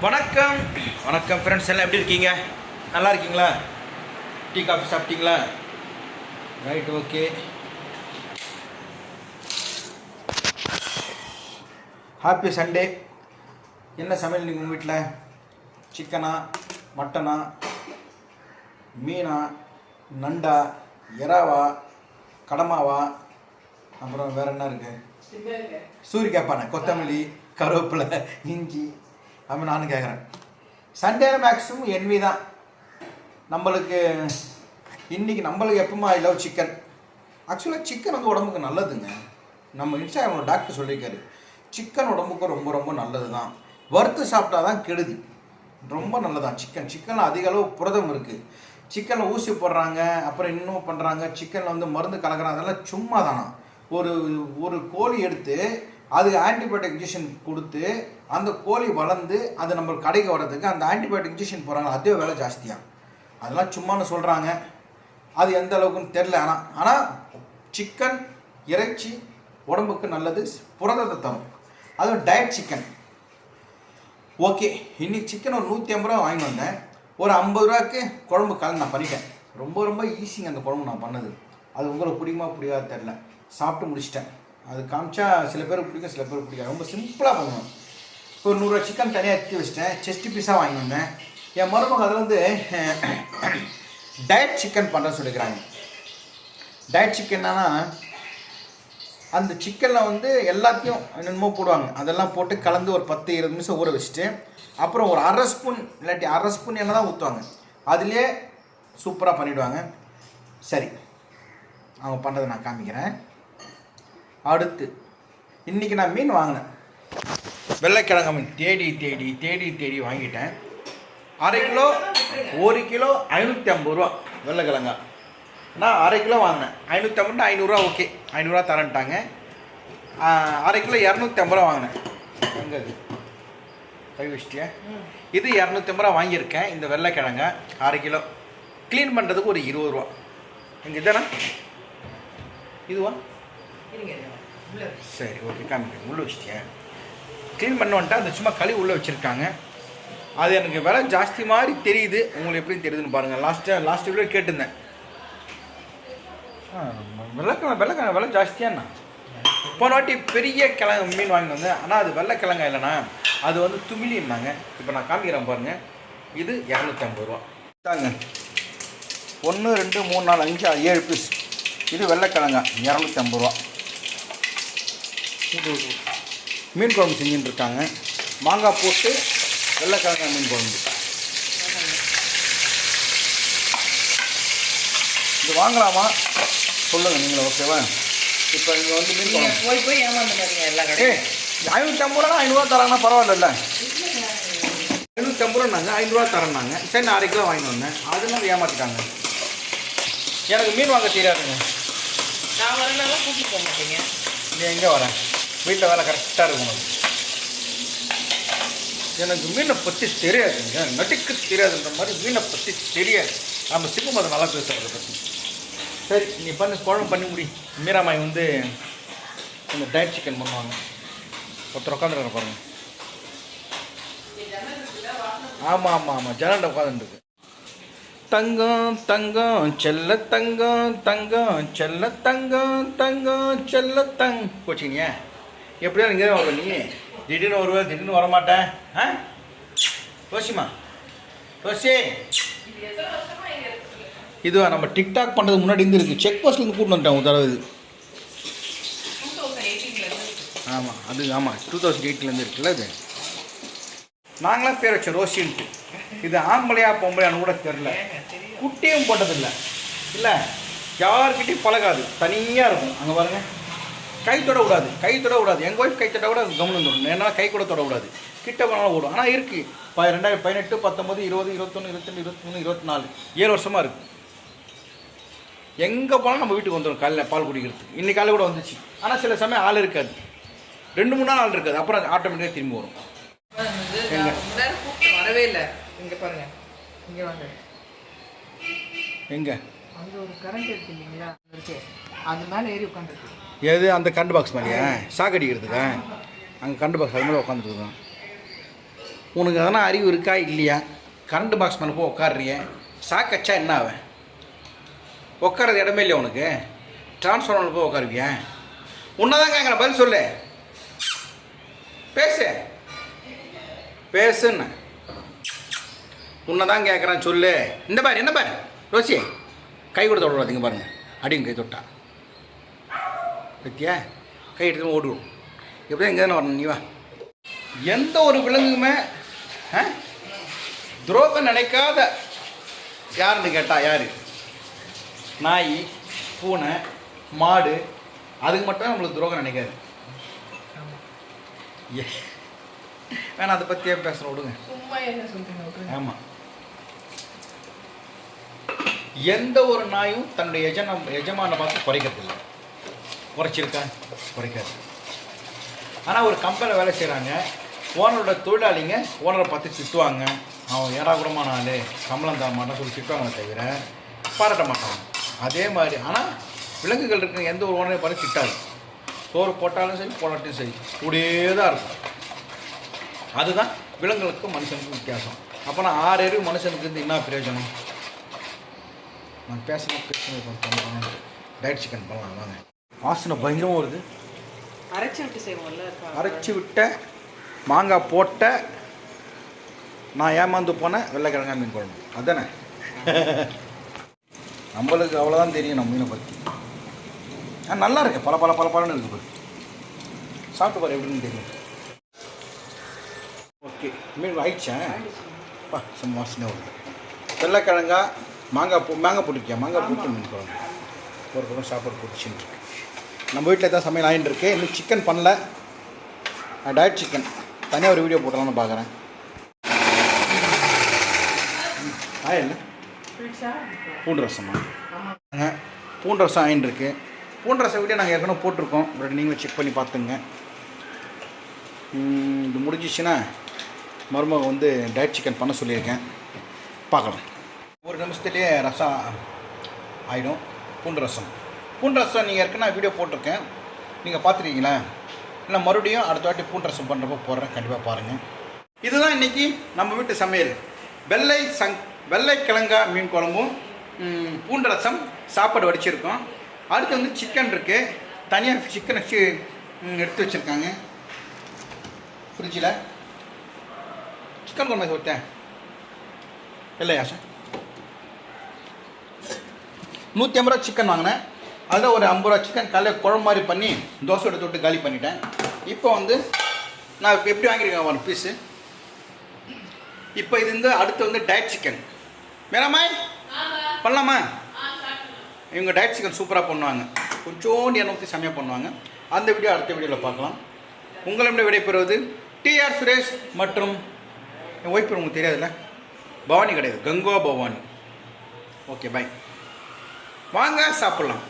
வணக்கம் வணக்கம் ஃப்ரெண்ட்ஸ், எல்லாம் எப்படி இருக்கீங்க? நல்லா இருக்கீங்களா? டீ காஃபி சாப்பிட்டீங்களா? Right, okay. Happy Sunday. என்ன சமையல் நீங்கள் உங்கள் வீட்டில்? சிக்கனா, மட்டனா, மீனா, நண்டா, எறாவா, கடமாவா, அப்புறம் வேறு என்ன இருக்குது? சூரிக்காய் பானை, கொத்தமல்லி, கருவேப்பிலை, இஞ்சி. அப்போ நானும் கேட்குறேன். சண்டே மேக்ஸிமம் என்வி தான் நம்மளுக்கு. இன்றைக்கி நம்மளுக்கு எப்பவுமே ஐ லவ் சிக்கன். ஆக்சுவலாக சிக்கன் வந்து உடம்புக்கு நல்லதுங்க. நம்ம இன்ஸ்டாகிராமில் டாக்டர் சொல்லியிருக்காரு, சிக்கன் உடம்புக்கு ரொம்ப ரொம்ப நல்லது தான். வறுத்து சாப்பிட்டா தான் கெடுதி. ரொம்ப நல்லதான் சிக்கனில் அதிக அளவு புரதம் இருக்குது. சிக்கனில் ஊசி போடுறாங்க, அப்புறம் இன்னும் பண்ணுறாங்க. சிக்கனில் வந்து மருந்து கலக்கிறாங்க. அதெல்லாம் சும்மா தானா. ஒரு கோழி எடுத்து அதுக்கு ஆன்டிபயோட்டிக் இன்ஜெக்ஷன் கொடுத்து அந்த கோழி வளர்ந்து அது நம்ம கடைக்கு வர்றதுக்கு அந்த ஆன்டிபயோட்டிக் இன்ஜெக்ஷன் போகிறாங்க. அதே வேலை ஜாஸ்தியாக. அதெல்லாம் சும்மான்னு சொல்கிறாங்க. அது எந்த அளவுக்குன்னு தெரில. ஆனால் சிக்கன் இறைச்சி உடம்புக்கு நல்லது, புரதத்தை தரும். அதுவும் டயட் சிக்கன். ஓகே, இன்றைக்கி சிக்கன் ஒரு 150 ரூபா வாங்கி வந்தேன். ஒரு 50 ரூபாய்க்கு குழம்பு கலந்து நான் பண்ணிட்டேன். ரொம்ப ரொம்ப ஈஸிங்க அந்த குழம்பு நான் பண்ணது. அது உங்களுக்கு பிடிக்குமா பிடிக்காது தெரில. சாப்பிட்டு முடிச்சிட்டேன். அது காமிச்சா சில பேருக்கு பிடிக்கும், சில பேருக்கு பிடிக்காது. ரொம்ப சிம்பிளாக பண்ணுவேன். இப்போ ஒரு 100 ரூபா சிக்கன் தனியாக எடுத்து வச்சிட்டேன். செஸ்ட் பீஸாக வாங்கி வந்தேன். என் மருமக அதில் வந்து டயட் சிக்கன் பண்ணுறேன்னு சொல்லிக்கிறாங்க. டயட் சிக்கன்னா அந்த சிக்கனில் வந்து எல்லாத்தையும் என்னென்னமோ போடுவாங்க. அதெல்லாம் போட்டு கலந்து ஒரு 10-20 நிமிஷம் ஊற வச்சுட்டு அப்புறம் ஒரு 1/2 ஸ்பூன் இல்லாட்டி 1/2 ஸ்பூன் எண்ணெய் தான் ஊற்றுவாங்க. அதுலேயே சூப்பராக பண்ணிவிடுவாங்க. சரி, அவங்க பண்ணுறதை நான் காமிக்கிறேன். அடுத்து இன்றைக்கி நான் மீன் வாங்கினேன். வெள்ளைக்கிழங்கு மீன் தேடி வாங்கிட்டேன். 1/2 கிலோ 1 கிலோ 550 ரூபா வெள்ளைக்கிழங்கா. நான் 1/2 கிலோ வாங்கினேன். 550 500 ரூபா. ஓகே, 500 ரூபா தரேன்ட்டாங்க. 1/2 கிலோ 250 ரூபா வாங்கினேன். எங்கே இது கை வச்சிட்டியா? இது 250 ரூபா வாங்கியிருக்கேன். இந்த வெள்ளைக்கிழங்க 1/2 கிலோ க்ளீன் பண்ணுறதுக்கு ஒரு 20 ரூபா. இங்கே இதானே இதுவா? சரி, ஓகே, காமிக்க. உள்ளே வச்சிட்டியா? க்ளீன் பண்ண வந்துட்டா அந்த சும்மா கழுவி உள்ளே வச்சுருக்காங்க. அது எனக்கு விலை ஜாஸ்தி மாதிரி தெரியுது. உங்களுக்கு எப்படி தெரியுதுன்னு பாருங்கள். லாஸ்ட் வீடியோ கேட்டிருந்தேன். வெள்ளைக்கிழங்கு விலை ஜாஸ்தியாண்ணா. போன வாட்டி பெரிய கிழங்கு மீன் வாங்கி வந்தேன். ஆனால் அது வெள்ளைக்கிழங்கா இல்லைண்ணா, அது வந்து துமிலின்னாங்க. இப்போ நான் காமிக்கிறேன் பாருங்கள். இது 250 ரூபா தாங்க. 1 2 3 4 5 6 7 பீஸ். இது வெள்ளைக்கிழங்கா 250 ரூபா. மீன் குழம்பு செஞ்சுட்டு இருக்காங்க. மாங்காய் போட்டு வெள்ளைக்கிழங்கா மீன் குழம்பு. இது வாங்கலாமா சொல்லுங்கள் நீங்களே, ஓகேவா? இப்போ இங்கே வந்து மீன் குழம்பு போய் ஏமாந்துங்க. எல்லா கடையும் 550 ரூபா 500 ரூபா தராங்கன்னா பரவாயில்ல. 550 ரூபாங்க, 500 ரூபா தரேன்னாங்க. சரி, நான் 1/2 கிலோ வாங்கிட்டு வந்தேன். அதெல்லாம் ஏமாற்றிட்டாங்க. எனக்கு மீன் வாங்க தெரியாதுங்க. நான் வரனால கூட்டிகிட்டு போக மாட்டீங்க. நீ எங்கே வரேன்? வீட்டில் வேலை கரெக்டாக இருக்கும். எனக்கு மீனை பற்றி தெரியாதுங்க. நட்டுக்கு தெரியாதுன்ற மாதிரி மீனை பற்றி தெரியாது. நம்ம சிங்கம் அதை நல்லா பேசுகிறோம் அதை பற்றி. சரி, நீ பண்ணி குழம்பு பண்ணி முடி. மீராமாய் வந்து இந்த டயட் சிக்கன் பண்ணுவாங்க. ஒருத்தர் உட்காந்துருக்க பாருங்க. ஆமாம் ஜனண்ட உட்காந்துருக்கு. தங்கம் தங்கம் செல்ல தங்கம் தங்கம் செல்ல தங்கம் தங்கம் செல்ல போச்சிங்க. எப்படியா இங்கே வருவ நீ? திடீர்னு வருவேன், திடீர்னு வரமாட்டேன். ரோசிமா, ரோசி, இதுவா நம்ம டிக்டாக் பண்ணுறது முன்னாடி இருந்து இருக்குது. செக் போஸ்ட்லேருந்து கூப்பிட்டு வந்துட்டேன் ஒரு தடவை. இது ஆமாம், அது ஆமாம் 2008 இருக்குல்ல. இது நாங்களாம் பேர் வச்சோம் ரோசின்ட்டு. இது ஆம்பளையா பொம்பளையான்னு கூட தெரில. குட்டியும் போட்டதில்லை. இல்லை, யார்கிட்டையும் பழகாது, தனியாக இருக்கும். அங்கே பாருங்கள், கை தொடக்கூடாது. எங்கள் ஒய்ஃப் கை தொட கூட கவனம் தரணும். ஏன்னா கை கூட தொடக்கூடாது. கிட்ட போனாலும் ஓடும். ஆனால் இருக்குது. 2018 19 20 21 22 23 24 7 வருஷமாக இருக்குது. எங்கே போனாலும் நம்ம வீட்டுக்கு வந்துடும் காலையில் பால் குடிக்கிறதுக்கு. இன்றைக்கி காலையில் கூட வந்துச்சு. ஆனால் சில சமயம் ஆள் இருக்காது. 2-3 நாள் ஆள் இருக்காது. அப்புறம் ஆட்டோமேட்டிக்காக திரும்பி வரும். வரவே இல்லை. இங்கே பாருங்க, இங்கே வாங்க. எங்கே அங்கே ஒரு கரண்ட் இருக்கு இல்லைங்களா? அது மேலே ஏறி உட்காந்துருக்கு. எது? அந்த கரண்ட் பாக்ஸ் மேலேயா? சாக்கடிக்கிறதுக்கா? அங்கே கரண்ட் பாக்ஸ் அது மேலே உட்காந்துருக்குதான். உனக்கு எதனா அறிவு இருக்கா இல்லையா? கரண்ட் பாக்ஸ் மேலே போய் உட்காடுறிய, சாக்கச்சா என்ன ஆவேன்? உட்காரது இடமே இல்லையா உனக்கு? டிரான்ஸ்ஃபார்மரில் போய் உட்காருவியா? உன்னதான் கேட்குறேன், பதில் சொல்லு. பேசுன்னு உன்னதான் கேட்குறேன், சொல்லு. இந்த பாரு, என்ன பாரு ரோசி, கை கொடுத்த விடாதீங்க பாருங்க, அடிங்க கை தொட்டா பத்தியா? கை எடுத்து ஓடுவோம். எப்படியும் எங்கே தானே வரணும், நீ வா. எந்த ஒரு விலங்குமே துரோகம் நினைக்காத யாருன்னு கேட்டா யாரு? நாய், பூனை, மாடு, அதுக்கு மட்டும் நம்மளுக்கு துரோகம் நினைக்காது. வேணா அதை பற்றியே பேசுகிறோம், விடுங்க. ஆமாம், எந்த ஒரு நாயும் தன்னுடைய எஜமான பார்த்து குறைக்கிறதில்லை. குறைச்சிருக்கா? குறைக்காது. ஆனால் ஒரு கம்பெனியில் வேலை செய்கிறாங்க, ஓனரோட தொழிலாளிங்க ஓனரை பார்த்து திட்டுவாங்க. அவன் ஏடாகுடமான ஆள், சம்பளம் தர மாட்டான் சொல்லி திட்டுவாங்க, தவிர பாராட்ட மாட்டாங்க. அதே மாதிரி ஆனால் விலங்குகள் இருக்கிற எந்த ஒரு ஓனரையும் பார்த்து திட்டாது. சோறு போட்டாலும் சரி, போடாட்டும் சரி, கூடயே தான் இருக்கும். அதுதான் விலங்குகளுக்கும் மனுஷனுக்கும் வித்தியாசம். அப்போ நான் 6 அறிவு மனுஷனுக்கு இருந்து என்ன பிரயோஜனம்? நான் பேசணும். டயட் சிக்கன் பண்ணலாம் வாங்க. வாசனை பயங்கரமாக வருது. அரைச்சி விட்டு செய்வோம்ல, அரைச்சி விட்ட மாங்காய் போட்ட நான் ஏமாந்து போனேன் வெள்ளைக்கிழங்கா மீன் குழம்பு. அதுதானே நம்மளுக்கு அவ்வளோதான் தெரியும் நம்ம மீனை பற்றி. நல்லா இருக்கு, பல பல பல பலன்னு இருக்குது. சாப்பிட்டு பாரு எப்படின்னு தெரியும். ஓகே, மீன் ஆயிடுச்சேன். பா சும்மா வாசனை வருது. வெள்ளைக்கிழங்கா மாங்காய் போட்டுருக்கியா? மாங்காய் போட்டு மீன் குழம்பு ஒரு பக்கம் சாப்பாடு போட்டுச்சுன்னு இருக்கு. நம்ம வீட்டில் தான் சமையல் ஆகிட்டு இருக்கு. இன்னும் சிக்கன் பண்ணல, டயட் சிக்கன் தனியாக ஒரு வீடியோ போட்டலாம்னு பார்க்குறேன். ஆயில்ல பூண்டு ரசமா? பூண்டு ரசம் ஆயின்னு இருக்கு. பூண்டு ரசம் வீடியோ நாங்கள் ஏற்கனவே போட்டிருக்கோம், நீங்களும் செக் பண்ணி பார்த்துங்க. இது முடிஞ்சிச்சுன்னா மருமக வந்து டயட் சிக்கன் பண்ண சொல்லியிருக்கேன், பார்க்கலாம். ஒரு நிமிஷத்துலேயே ரசம் ஆகிடும். பூண்டு ரசம் நீங்கள் ஏற்கனவே வீடியோ போட்டிருக்கேன், நீங்கள் பார்த்துருக்கீங்களா? இல்லை மறுபடியும் அடுத்த வாட்டி பூண்டு ரசம் பண்ணுறப்போ போடுறேன், கண்டிப்பாக பாருங்கள். இதுதான் இன்றைக்கி நம்ம வீட்டு சமையல். வெள்ளைக்கிழங்கா மீன் குழம்பும் பூண்டு ரசம் சாப்பாடு வடிச்சிருக்கோம். அடுத்து வந்து சிக்கன் இருக்குது, தனியாக சிக்கன் வச்சு எடுத்து வச்சுருக்காங்க ஃப்ரிட்ஜில். சிக்கன் குழம்பு விட்டேன் இல்லையா சார்? 150 ரூபா சிக்கன் வாங்கினேன். அதில் ஒரு 50 ரூபா சிக்கன் காலையில் குழம்பு மாதிரி பண்ணி தோசை எடுத்து விட்டு காலி பண்ணிட்டேன். இப்போ வந்து நான் இப்போ எப்படி வாங்கியிருக்கேன் ஒரு பீஸு. இப்போ இது வந்து அடுத்து வந்து டயட் சிக்கன் வேணாமா? பண்ணலாமா? இவங்க டயட் சிக்கன் சூப்பராக பண்ணுவாங்க, கொஞ்சோண்டு எண்ணெய் ஊற்றி செம்மையாக பண்ணுவாங்க. அந்த வீடியோ அடுத்த வீடியோவில் பார்க்கலாம். உங்களிடம் விடைபெறுவது TR சுரேஷ் மற்றும் என் ஒய்ஃப் உங்களுக்கு தெரியாதுல்ல, பவானி கிடையாது, கங்கா பவானி. ஓகே, பாய். வாங்க சாப்பிட்லாம்.